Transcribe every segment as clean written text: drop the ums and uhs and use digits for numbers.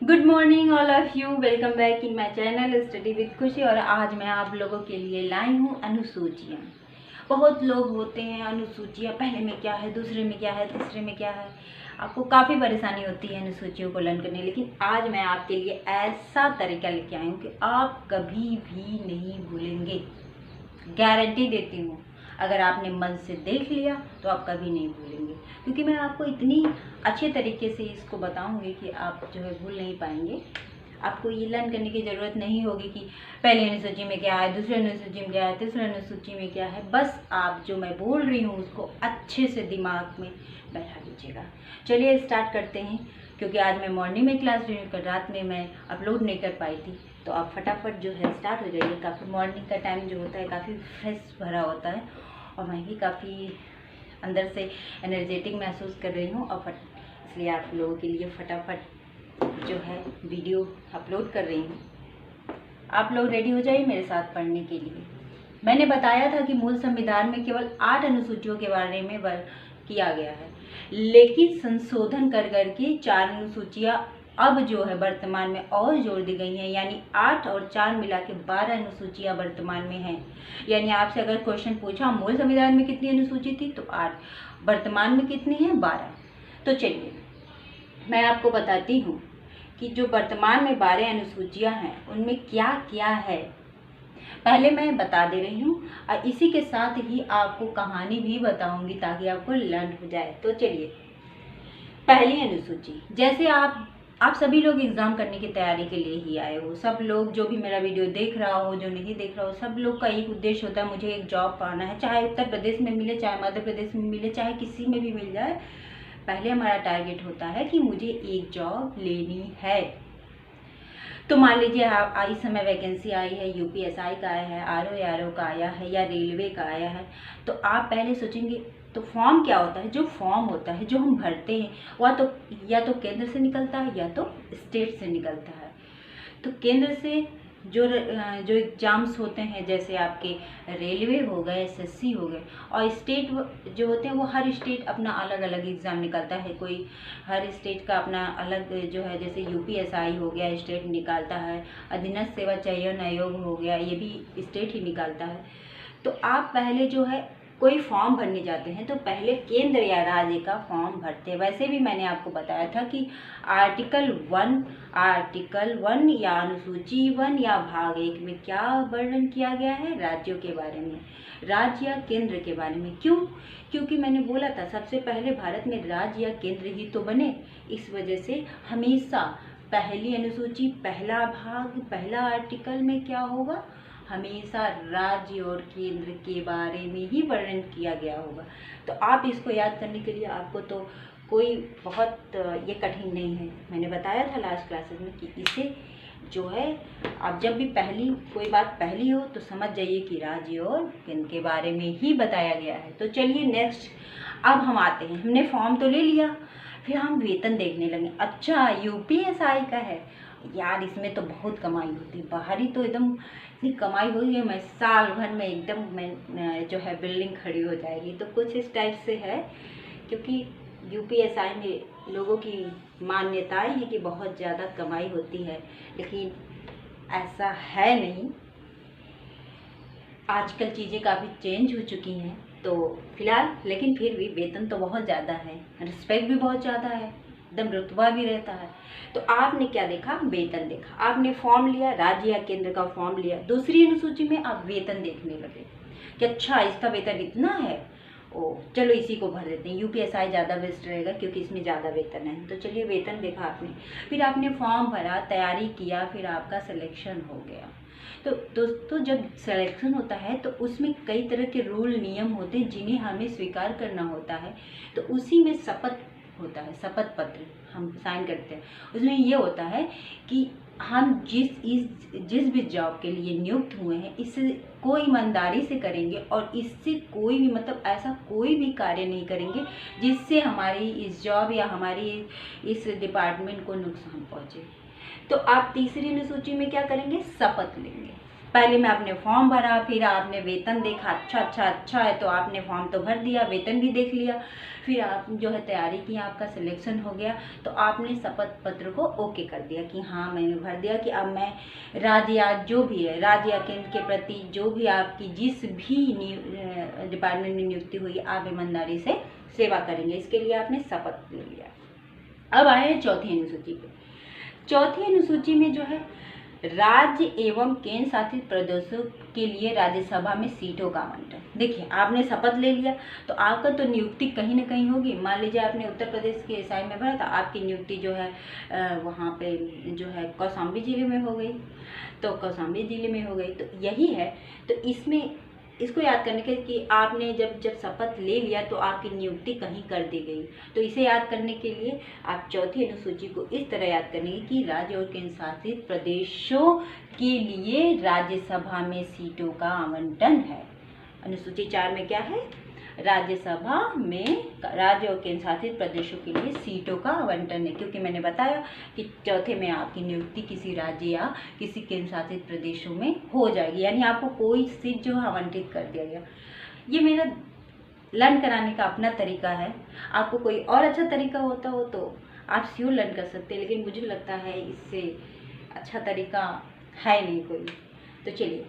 Good morning all of you, welcome back in my channel study with खुशी। और आज मैं आप लोगों के लिए लाई हूँ अनुसूचियाँ। बहुत लोग होते हैं अनुसूचियाँ, पहले में क्या है, दूसरे में क्या है, तीसरे में क्या है, आपको काफ़ी परेशानी होती है अनुसूचियों को लर्न करने। लेकिन आज मैं आपके लिए ऐसा तरीका लेके आई हूँ कि आप कभी भी नहीं भूलेंगे, गारंटी देती हूँ। अगर आपने मन से देख लिया तो आप कभी नहीं भूलेंगे, क्योंकि मैं आपको इतनी अच्छे तरीके से इसको बताऊंगी कि आप जो है भूल नहीं पाएंगे। आपको ये लर्न करने की ज़रूरत नहीं होगी कि पहले अनुसूची में क्या है, दूसरे अनुसूची में क्या है, तीसरे अनुसूची में क्या है। बस आप जो मैं बोल रही हूँ उसको अच्छे से दिमाग में बैठा लीजिएगा। चलिए स्टार्ट करते हैं, क्योंकि आज मैं मॉर्निंग में क्लास ली, कल रात में मैं अपलोड नहीं कर पाई थी। तो आप फटाफट जो है स्टार्ट हो जाइए। काफ़ी मॉर्निंग का टाइम जो होता है काफ़ी फ्रेश भरा होता है, और मैं भी काफ़ी अंदर से एनर्जेटिक महसूस कर रही हूँ। और इसलिए आप लोगों के लिए फटाफट जो है वीडियो अपलोड कर रही हूँ। आप लोग रेडी हो जाइए मेरे साथ पढ़ने के लिए। मैंने बताया था कि मूल संविधान में केवल 8 अनुसूचियों के बारे में किया गया है, लेकिन संशोधन कर के 4 अनुसूचियाँ अब जो है वर्तमान में और जोड़ दी गई हैं। यानी 8 और 4 मिला के 12 अनुसूचियाँ वर्तमान में हैं। यानी आपसे अगर क्वेश्चन पूछा मूल संविधान में कितनी अनुसूची थी, तो 8, वर्तमान में कितनी है, 12। तो चलिए मैं आपको बताती हूँ कि जो वर्तमान में 12 अनुसूचियाँ हैं उनमें क्या क्या है। पहले मैं बता दे रही हूँ, और इसी के साथ ही आपको कहानी भी बताऊंगी ताकि आपको लर्न हो जाए। तो चलिए, पहली अनुसूची, जैसे आप सभी लोग एग्ज़ाम करने की तैयारी के लिए ही आए हो। सब लोग जो भी मेरा वीडियो देख रहा हो, जो नहीं देख रहा हो, सब लोग का एक उद्देश्य होता है, मुझे एक जॉब पाना है, चाहे उत्तर प्रदेश में मिले, चाहे मध्य प्रदेश में मिले, चाहे किसी में भी मिल जाए। पहले हमारा टारगेट होता है कि मुझे एक जॉब लेनी है। तो मान लीजिए आप इस समय वैकेंसी आई है, यूपीएसआई का आया है, आरओ का आया है, या रेलवे का आया है। तो आप पहले सोचेंगे तो फॉर्म क्या होता है। जो फॉर्म होता है, जो हम भरते हैं, वह तो या तो केंद्र से निकलता है या तो स्टेट से निकलता है। तो केंद्र से जो एग्ज़ाम्स होते हैं, जैसे आपके रेलवे हो गए, एसएससी हो गए, और स्टेट जो होते हैं वो हर स्टेट अपना अलग अलग एग्ज़ाम निकालता है। कोई हर स्टेट का अपना अलग जो है, जैसे यूपीएसआई हो गया स्टेट निकालता है, अधीनस्थ सेवा चयन आयोग हो गया, ये भी स्टेट ही निकालता है। तो आप पहले जो है कोई फॉर्म भरने जाते हैं तो पहले केंद्र या राज्य का फॉर्म भरते हैं। वैसे भी मैंने आपको बताया था कि आर्टिकल 1 या अनुसूची 1 या भाग 1 में क्या वर्णन किया गया है, राज्यों के बारे में, राज्य या केंद्र के बारे में। क्यों? क्योंकि मैंने बोला था सबसे पहले भारत में राज्य या केंद्र ही तो बने। इस वजह से हमेशा पहली अनुसूची, पहला भाग, पहला आर्टिकल में क्या होगा, हमेशा राज्य और केंद्र के बारे में ही वर्णन किया गया होगा। तो आप इसको याद करने के लिए आपको तो कोई बहुत ये कठिन नहीं है। मैंने बताया था लास्ट क्लासेस में कि इसे जो है आप जब भी कोई बात पहली हो तो समझ जाइए कि राज्य और केंद्र के बारे में ही बताया गया है। तो चलिए नेक्स्ट, अब हम आते हैं, हमने फॉर्म तो ले लिया, फिर हम वेतन देखने लगे। अच्छा, यूपीएसआई का है यार, इसमें तो बहुत कमाई होती है, बाहरी तो एकदम इतनी कमाई होगी, मैं साल भर में एकदम मैं जो है बिल्डिंग खड़ी हो जाएगी। तो कुछ इस टाइप से है, क्योंकि यूपीएसआई में लोगों की मान्यताएं हैं कि बहुत ज़्यादा कमाई होती है, लेकिन ऐसा है नहीं। आजकल चीज़ें काफ़ी चेंज हो चुकी हैं। तो फिलहाल लेकिन फिर भी वेतन तो बहुत ज़्यादा है, रिस्पेक्ट भी बहुत ज़्यादा है, एकदम रुतबा भी रहता है। तो आपने क्या देखा, वेतन देखा, आपने फॉर्म लिया, राज्य या केंद्र का फॉर्म लिया, दूसरी अनुसूची में आप वेतन देखने लगे कि अच्छा इसका वेतन इतना है, ओ चलो इसी को भर देते हैं, यूपीएसआई ज़्यादा बेस्ट रहेगा क्योंकि इसमें ज़्यादा वेतन है। तो चलिए वेतन देखा आपने, फिर आपने फॉर्म भरा, तैयारी किया, फिर आपका सिलेक्शन हो गया। तो दोस्तों जब सिलेक्शन होता है तो उसमें कई तरह के रूल नियम होते हैं जिन्हें हमें स्वीकार करना होता है। तो उसी में शपथ होता है, शपथ पत्र हम साइन करते हैं। उसमें ये होता है कि हम जिस भी जॉब के लिए नियुक्त हुए हैं इसे को ईमानदारी से करेंगे, और इससे कोई भी मतलब ऐसा कोई भी कार्य नहीं करेंगे जिससे हमारी इस जॉब या हमारी इस डिपार्टमेंट को नुकसान पहुंचे। तो आप तीसरी अनुसूची में क्या करेंगे, शपथ लेंगे। पहले में आपने फॉर्म भरा, फिर आपने वेतन देखा, अच्छा है तो आपने फॉर्म तो भर दिया, वेतन भी देख लिया, फिर आप जो है तैयारी की, आपका सिलेक्शन हो गया, तो आपने शपथ पत्र को ओके कर दिया कि हाँ मैंने भर दिया कि अब मैं राज्य या जो भी है राज्य या केंद्र के प्रति जो भी आपकी जिस भी डिपार्टमेंट में नियुक्ति हुई आप ईमानदारी से सेवा करेंगे, इसके लिए आपने शपथ ले लिया। अब आए हैं चौथी अनुसूची पे। चौथी अनुसूची में जो है राज्य एवं केंद्र शासित प्रदेशों के लिए राज्यसभा में सीटों का आवंटन। देखिए आपने शपथ ले लिया तो आपका तो नियुक्ति कहीं ना कहीं होगी। मान लीजिए आपने उत्तर प्रदेश के एसआई में भरा था, आपकी नियुक्ति जो है वहाँ पे जो है कौशाम्बी जिले में हो गई, तो कौशाम्बी जिले में हो गई, तो यही है। तो इसमें इसको याद करने के कि आपने जब शपथ ले लिया तो आपकी नियुक्ति कहीं कर दी गई, तो इसे याद करने के लिए आप चौथी अनुसूची को इस तरह याद करेंगे कि राज्य और केंद्र शासित प्रदेशों के लिए राज्यसभा में सीटों का आवंटन है। अनुसूची 4 में क्या है? राज्यसभा में राज्य और केंद्र शासित प्रदेशों के लिए सीटों का आवंटन है, क्योंकि मैंने बताया कि चौथे में आपकी नियुक्ति किसी राज्य या किसी केंद्र शासित प्रदेशों में हो जाएगी, यानी आपको कोई सीट जो है आवंटित कर दिया गया। ये मेरा लर्न कराने का अपना तरीका है। आपको कोई और अच्छा तरीका होता हो तो आप श्योर लर्न कर सकते हैं, लेकिन मुझे लगता है इससे अच्छा तरीका है नहीं कोई। तो चलिए,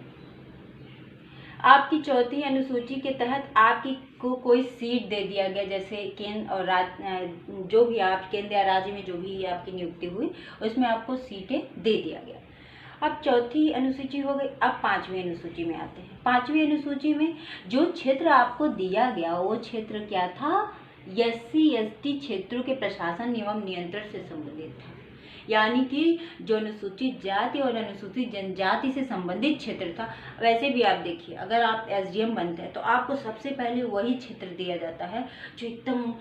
आपकी चौथी अनुसूची के तहत आपकी को कोई सीट दे दिया गया, जैसे केंद्र और राज्य जो भी आप केंद्र या राज्य में जो भी आपकी नियुक्ति हुई उसमें आपको सीटें दे दिया गया। अब चौथी अनुसूची हो गई। अब पांचवी अनुसूची में आते हैं। पांचवी अनुसूची में जो क्षेत्र आपको दिया गया वो क्षेत्र क्या था? SC/ST क्षेत्रों के प्रशासन एवं नियंत्रण से संबंधित था, यानी कि जो अनुसूचित जाति और अनुसूचित जनजाति से संबंधित क्षेत्र था। वैसे भी आप देखिए, अगर आप SDM बनते हैं तो आपको सबसे पहले वही क्षेत्र दिया जाता है जो एकदम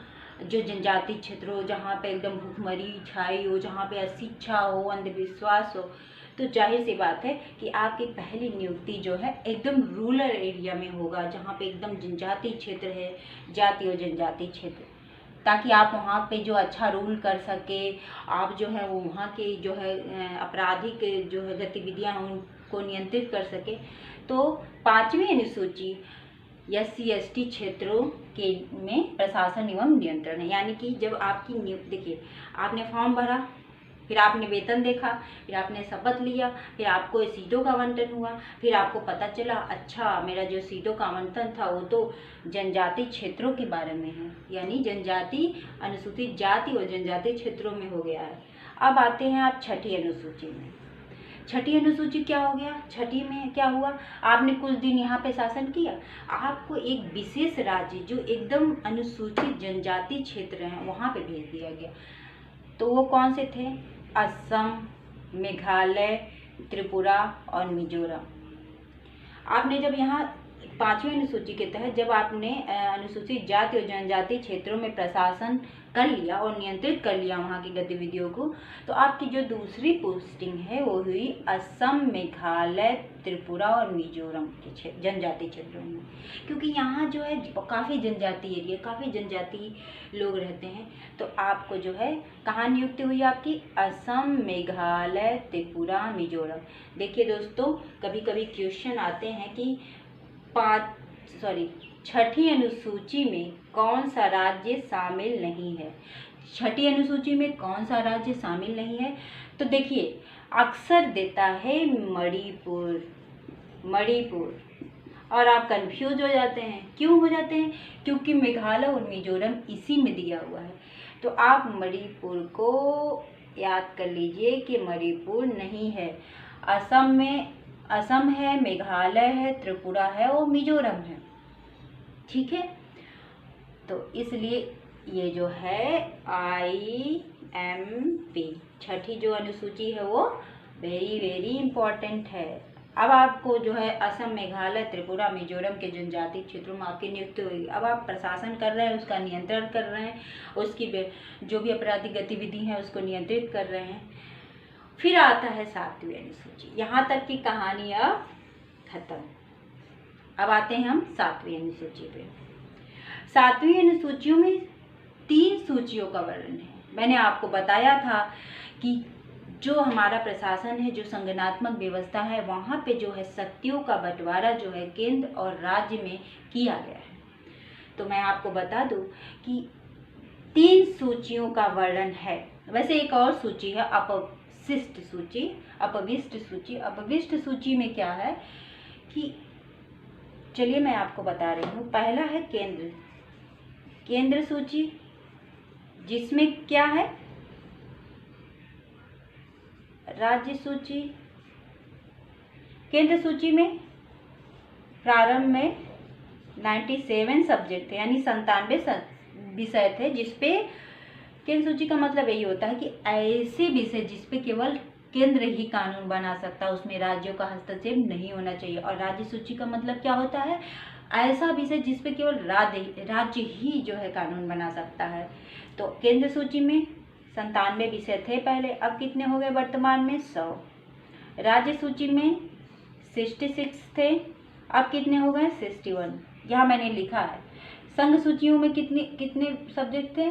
जो जनजाति क्षेत्र हो, जहाँ पे एकदम भूखमरी छाई हो, जहाँ पे अशिक्षा हो, अंधविश्वास हो। तो जाहिर सी बात है कि आपकी पहली नियुक्ति जो है एकदम रूरल एरिया में होगा, जहाँ पे एकदम जनजाति क्षेत्र है, जाति और जनजाति क्षेत्र, ताकि आप वहाँ पे जो अच्छा रूल कर सके, आप जो है वो वहाँ के जो है आपराधिक जो है गतिविधियाँ हैं उनको नियंत्रित कर सके। तो पांचवी अनुसूची SC/ST क्षेत्रों के में प्रशासन एवं नियंत्रण है, यानी कि जब आपकी नियुक्ति, देखिए आपने फॉर्म भरा, फिर आपने वेतन देखा, फिर आपने शपथ लिया, फिर आपको सीटों का आवंटन हुआ, फिर आपको पता चला अच्छा मेरा जो सीटों का आवंटन था वो तो जनजाति क्षेत्रों के बारे में है, यानी जनजाति अनुसूचित जाति और जनजाति क्षेत्रों में हो गया है। अब आते हैं आप छठी अनुसूची में। छठी अनुसूची क्या हो गया? छठी में क्या हुआ? आपने कुछ दिन यहाँ पे शासन किया, आपको एक विशेष राज्य जो एकदम अनुसूचित जनजाति क्षेत्र है वहाँ पे भेज दिया गया। तो वो कौन से थे? असम, मेघालय, त्रिपुरा और मिजोरम। आपने जब यहाँ पांचवी अनुसूची के तहत जब आपने अनुसूचित जाति और जनजाति क्षेत्रों में प्रशासन कर लिया और नियंत्रित कर लिया वहाँ की गतिविधियों को, तो आपकी जो दूसरी पोस्टिंग है वो हुई असम, मेघालय, त्रिपुरा और मिजोरम के जनजाति क्षेत्रों में, क्योंकि यहाँ जो है काफ़ी जनजाति एरिया, काफ़ी जनजाति लोग रहते हैं। तो आपको जो है कहाँ नियुक्ति हुई? आपकी असम, मेघालय, त्रिपुरा, मिजोरम। देखिए दोस्तों, कभी कभी क्वेश्चन आते हैं कि छठी अनुसूची में कौन सा राज्य शामिल नहीं है? छठी अनुसूची में कौन सा राज्य शामिल नहीं है? तो देखिए अक्सर देता है मणिपुर, और आप कंफ्यूज हो जाते हैं। क्यों हो जाते हैं? क्योंकि मेघालय और मिजोरम इसी में दिया हुआ है। तो आप मणिपुर को याद कर लीजिए कि मणिपुर नहीं है। असम है, मेघालय है, त्रिपुरा है और मिजोरम है। ठीक है, तो इसलिए ये जो है IMP छठी जो अनुसूची है वो वेरी इम्पोर्टेंट है। अब आपको जो है असम, मेघालय, त्रिपुरा, मिजोरम के जनजाति क्षेत्रों में आपकी नियुक्ति हुई। अब आप प्रशासन कर रहे हैं, उसका नियंत्रण कर रहे हैं, उसकी जो भी आपराधिक गतिविधि है उसको नियंत्रित कर रहे हैं। फिर आता है सातवीं अनुसूची। यहाँ तक की कहानी अब खत्म। अब आते हैं हम सातवीं अनुसूची पे। सातवीं अनुसूचियों में 3 सूचियों का वर्णन है। मैंने आपको बताया था कि जो हमारा प्रशासन है, जो संगठनात्मक व्यवस्था है, वहाँ पे जो है शक्तियों का बंटवारा जो है केंद्र और राज्य में किया गया है। तो मैं आपको बता दूं कि 3 सूचियों का वर्णन है। वैसे एक और सूची है अपविष्ट सूची। अपविष्ट सूची में क्या है कि चलिए मैं आपको बता रही हूँ। पहला है केंद्र सूची, जिसमें क्या है राज्य सूची। केंद्र सूची में प्रारंभ में 97 सब्जेक्ट थे, यानी 97 विषय थे, जिसपे केंद्र सूची का मतलब यही होता है कि ऐसे विषय जिसपे केवल केंद्र ही कानून बना सकता है, उसमें राज्यों का हस्तक्षेप नहीं होना चाहिए। और राज्य सूची का मतलब क्या होता है, ऐसा विषय जिसपे केवल राज्य ही जो है कानून बना सकता है। तो केंद्र सूची में 97 विषय थे पहले, अब कितने हो गए वर्तमान में 100। राज्य सूची में 66 थे, अब कितने हो गए 61। यहाँ मैंने लिखा है। संघ सूचियों में कितने सब्जेक्ट थे,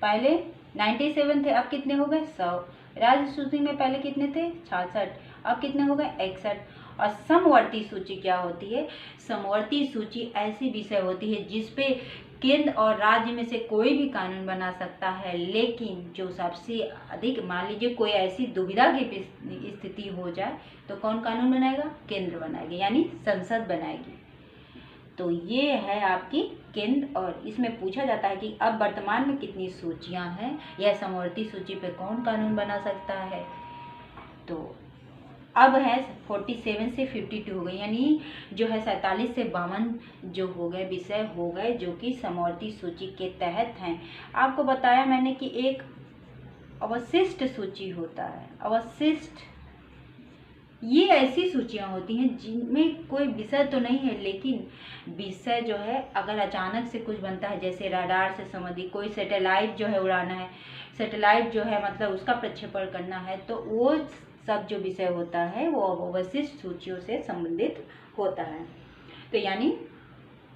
पहले 97 थे, अब कितने हो गए 100। राज्य सूची में पहले कितने थे 66, अब कितने हो गए 61। और समवर्ती सूची क्या होती है, समवर्ती सूची ऐसी विषय होती है जिसपे केंद्र और राज्य में से कोई भी कानून बना सकता है, लेकिन जो सबसे अधिक, मान लीजिए कोई ऐसी दुविधा की स्थिति हो जाए तो कौन कानून बनाएगा, केंद्र बनाएगी, यानी संसद बनाएगी। तो ये है आपकी केंद्र। और इसमें पूछा जाता है कि अब वर्तमान में कितनी सूचियां हैं, यह समवर्ती सूची पे कौन कानून बना सकता है। तो अब है 47 से 52 हो गई, यानी जो है 47 से 52 जो हो गए विषय हो गए जो कि समवर्ती सूची के तहत हैं। आपको बताया मैंने कि एक अवशिष्ट सूची होता है। अवशिष्ट ये ऐसी सूचियां होती हैं जिनमें कोई विषय तो नहीं है, लेकिन विषय जो है अगर अचानक से कुछ बनता है, जैसे रडार से संबंधित कोई सैटेलाइट जो है उड़ाना है, सैटेलाइट जो है मतलब उसका प्रक्षेपण करना है, तो वो सब जो विषय होता है वो अवशिष्ट सूचियों से संबंधित होता है। तो यानी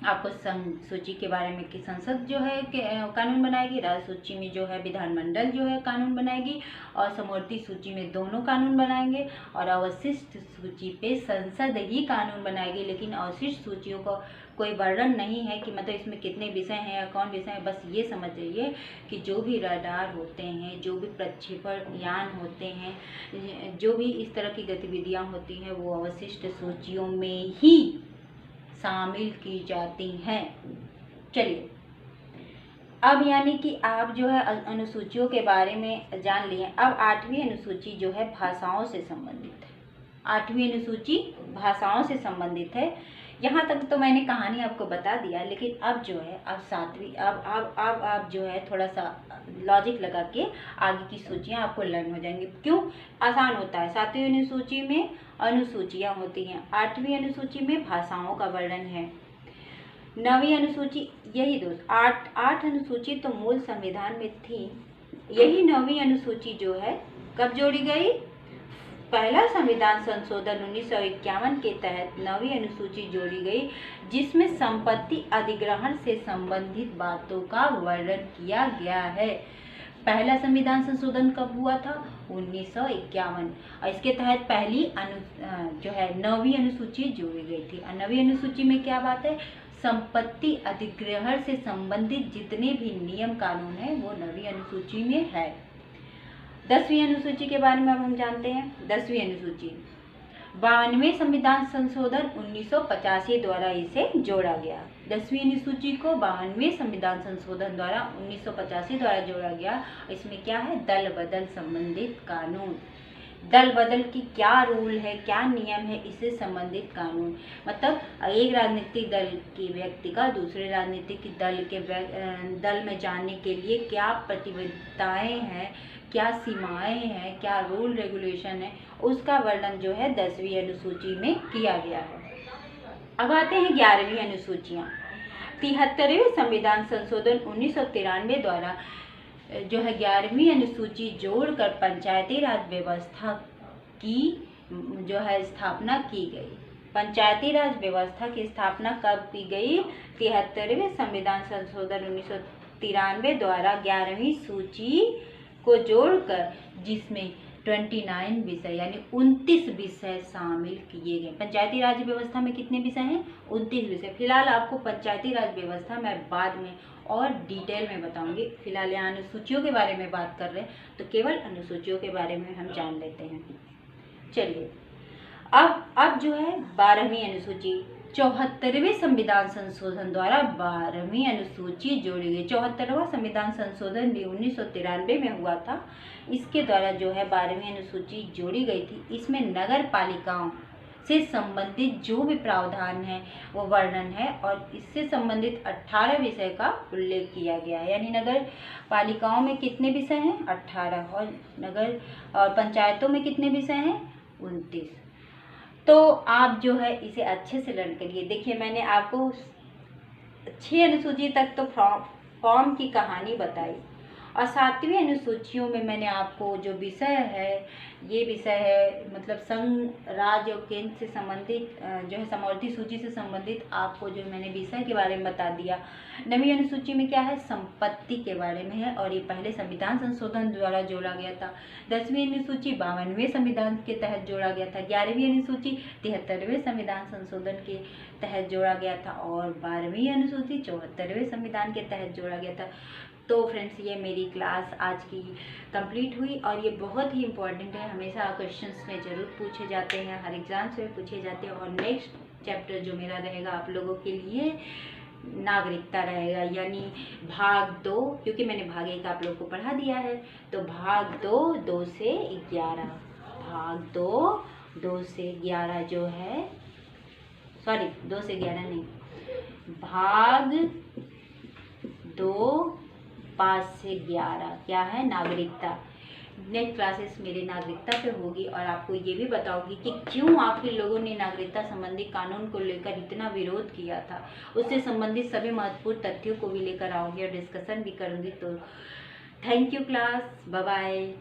आपको संघ सूची के बारे में कि संसद जो है कानून बनाएगी, राज्य सूची में जो है विधानमंडल जो है कानून बनाएगी, और समवर्ती सूची में दोनों कानून बनाएंगे, और अवशिष्ट सूची पे संसद ही कानून बनाएगी। लेकिन अवशिष्ट सूचियों का कोई वर्णन नहीं है कि मतलब इसमें कितने विषय हैं या कौन विषय है। बस ये समझ जाइए कि जो भी रडार होते हैं, जो भी प्रक्षेपण यान होते हैं, जो भी इस तरह की गतिविधियाँ होती हैं, वो अवशिष्ट सूचियों में ही शामिल की जाती हैं। चलिए, अब यानी कि आप जो है अनुसूचियों के बारे में जान लिए। अब 8वीं अनुसूची जो है भाषाओं से संबंधित है। 8वीं अनुसूची भाषाओं से संबंधित है। यहाँ तक तो मैंने कहानी आपको बता दिया, लेकिन अब जो है अब 7वीं अब जो है थोड़ा सा लॉजिक लगा के आगे की सूचियाँ आपको लर्न हो जाएंगी। क्यों, आसान होता है। 7वीं अनुसूची में अनुसूचियाँ होती हैं, 8वीं अनुसूची में भाषाओं का वर्णन है, 9वीं अनुसूची यही दोस्त 8 अनुसूची तो मूल संविधान में थी। यही 9वीं अनुसूची जो है कब जोड़ी गई, पहला संविधान संशोधन 1951 के तहत 9वीं अनुसूची जोड़ी गई, जिसमें संपत्ति अधिग्रहण से संबंधित बातों का वर्णन किया गया है। पहला संविधान संशोधन कब हुआ था, 1951, और इसके तहत पहली जो है 9वीं अनुसूची जोड़ी गई थी। और 9वीं अनुसूची में क्या बात है, संपत्ति अधिग्रहण से संबंधित जितने भी नियम कानून है वो 9वीं अनुसूची में है। 10वीं अनुसूची के बारे में अब हम जानते हैं। 10वीं अनुसूची 92वें संविधान संशोधन 1985 द्वारा इसे जोड़ा गया। 10वीं अनुसूची को 92वें संविधान संशोधन द्वारा 1985 द्वारा जोड़ा गया। इसमें क्या है, दल बदल संबंधित कानून। दल बदल की क्या रूल है, क्या नियम है, इससे संबंधित कानून। मतलब एक राजनीतिक दल के व्यक्ति का दूसरे राजनीतिक दल में जाने के लिए क्या प्रतिबद्धताएं हैं, क्या सीमाएं हैं, क्या रूल रेगुलेशन है, उसका वर्णन जो है 10वीं अनुसूची में किया गया है। अब आते हैं 11वीं अनुसूचियाँ। 73वें संविधान संशोधन 1993 द्वारा जो है 11वीं अनुसूची जोड़कर पंचायती राज व्यवस्था की जो है स्थापना की गई। पंचायती राज व्यवस्था की स्थापना कब की गई, 73वें संविधान संशोधन 1993 द्वारा 11वीं सूची को जोड़कर, जिसमें 29 विषय यानी 29 विषय शामिल किए गए। पंचायती राज व्यवस्था में कितने विषय हैं? 29 विषय। फिलहाल आपको पंचायती राज व्यवस्था मैं बाद में और डिटेल में बताऊंगी। फिलहाल यहाँ अनुसूचियों के बारे में बात कर रहे हैं, तो केवल अनुसूचियों के बारे में हम जान लेते हैं। चलिए, अब जो है 12वीं अनुसूची, 74वें संविधान संशोधन द्वारा 12वीं अनुसूची जोड़ी गई। 74वां संविधान संशोधन भी 1993 में हुआ था। इसके द्वारा जो है 12वीं अनुसूची जोड़ी गई थी। इसमें नगर पालिकाओं से संबंधित जो भी प्रावधान है वो वर्णन है और इससे संबंधित 18 विषय का उल्लेख किया गया है। यानी नगर पालिकाओं में कितने विषय हैं? 18। और नगर और पंचायतों में कितने विषय हैं? 29। तो आप जो है इसे अच्छे से लर्न करिए। देखिए, मैंने आपको 6 अनुसूची तक तो फॉर्म की कहानी बताई और 7वीं अनुसूचियों में मैंने आपको जो विषय है, ये विषय है मतलब संघ, राज्य और केंद्र से संबंधित जो है समवर्ती सूची से संबंधित आपको जो मैंने विषय के बारे में बता दिया। 9वीं अनुसूची में क्या है? संपत्ति के बारे में है और ये पहले संविधान संशोधन द्वारा जोड़ा गया था। 10वीं अनुसूची 52वें संविधान के तहत जोड़ा गया था। 11वीं अनुसूची 73वें संविधान संशोधन के तहत जोड़ा गया था और 12वीं अनुसूची 74वें संविधान के तहत जोड़ा गया था। तो फ्रेंड्स, ये मेरी क्लास आज की कंप्लीट हुई और ये बहुत ही इम्पोर्टेंट है। हमेशा क्वेश्चंस में ज़रूर पूछे जाते हैं, हर एग्जाम्स में पूछे जाते हैं। और नेक्स्ट चैप्टर जो मेरा रहेगा आप लोगों के लिए नागरिकता रहेगा, यानी भाग 2, क्योंकि मैंने भाग 1 आप लोगों को पढ़ा दिया है। तो भाग 2 से 11, भाग 2 से 11 जो है, सॉरी 2 से 11 नहीं, भाग 2 5 से 11 क्या है? नागरिकता। नेक्स्ट क्लासेस मेरे नागरिकता पे होगी और आपको ये भी बताऊंगी कि क्यों आखिर लोगों ने नागरिकता संबंधी कानून को लेकर इतना विरोध किया था। उससे संबंधित सभी महत्वपूर्ण तथ्यों को भी लेकर आऊंगी और डिस्कशन भी करूंगी। तो thank you class, bye bye.